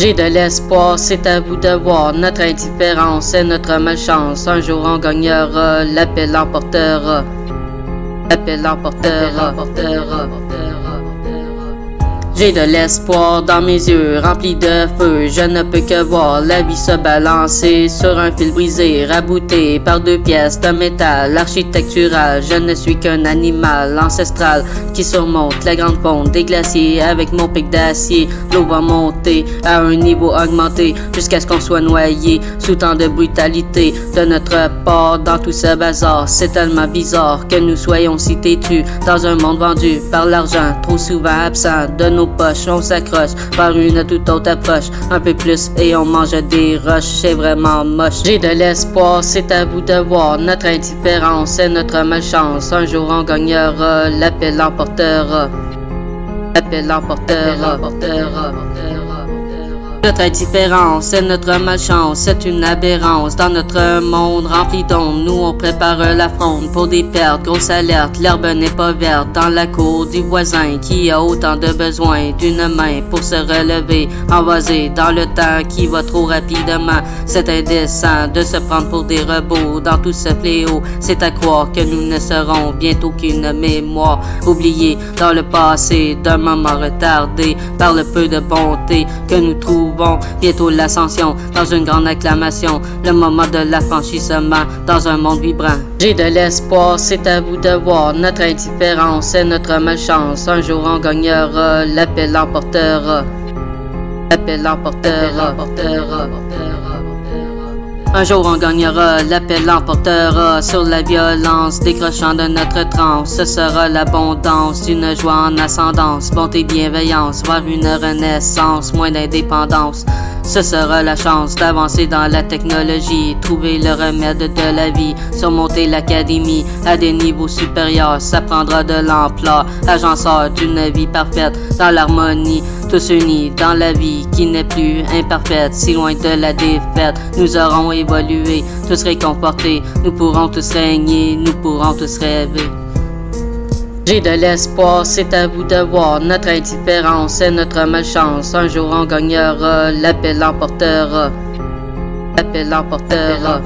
J'ai de l'espoir, c'est à vous de voir. Notre indifférence, c'est notre malchance. Un jour on gagnera, l'appel l'emportera. L'appel l'emportera. J'ai de l'espoir dans mes yeux, remplis de feu. Je ne peux que voir la vie se balancer sur un fil brisé, rabouté par deux pièces de métal architectural. Je ne suis qu'un animal ancestral qui surmonte la grande fonte des glaciers. Avec mon pic d'acier, l'eau va monter à un niveau augmenté jusqu'à ce qu'on soit noyé sous tant de brutalité de notre part dans tout ce bazar. C'est tellement bizarre que nous soyons si têtus dans un monde vendu par l'argent, trop souvent absent de nos poches. On s'accroche par une toute autre approche, un peu plus et on mange des roches. C'est vraiment moche. J'ai de l'espoir, c'est à vous de voir. Notre indifférence, c'est notre malchance. Un jour on gagnera, l'appel l'emportera. L'appel l'emportera. Notre indifférence, c'est notre malchance, c'est une aberrance. Dans notre monde rempli d'ombre, nous on prépare la fronde pour des pertes. Grosse alerte, l'herbe n'est pas verte dans la cour du voisin qui a autant de besoin d'une main pour se relever. Envasé dans le temps qui va trop rapidement, c'est indécent de se prendre pour des robots dans tout ce fléau. C'est à croire que nous ne serons bientôt qu'une mémoire oubliée dans le passé d'un moment retardé par le peu de bonté que nous trouvons. Bientôt l'ascension dans une grande acclamation, le moment de l'affranchissement dans un monde vibrant. J'ai de l'espoir, c'est à vous de voir. Notre indifférence, c'est notre malchance. Un jour on gagnera, l'appel l'emportera. L'appel l'emportera. Un jour on gagnera, l'appel l'emportera sur la violence, décrochant de notre transe. Ce sera l'abondance d'une joie en ascendance, bonté, bienveillance, voir une renaissance, moins d'indépendance. Ce sera la chance d'avancer dans la technologie, trouver le remède de la vie, surmonter l'académie à des niveaux supérieurs. Ça prendra de l'ampleur, agenceur d'une vie parfaite dans l'harmonie, tous unis dans la vie qui n'est plus imparfaite, si loin de la défaite. Nous aurons évolué, tous réconfortés, nous pourrons tous régner, nous pourrons tous rêver. J'ai de l'espoir, c'est à vous de voir. Notre indifférence, c'est notre malchance. Un jour on gagnera, l'appel l'emportera. L'appel l'emportera.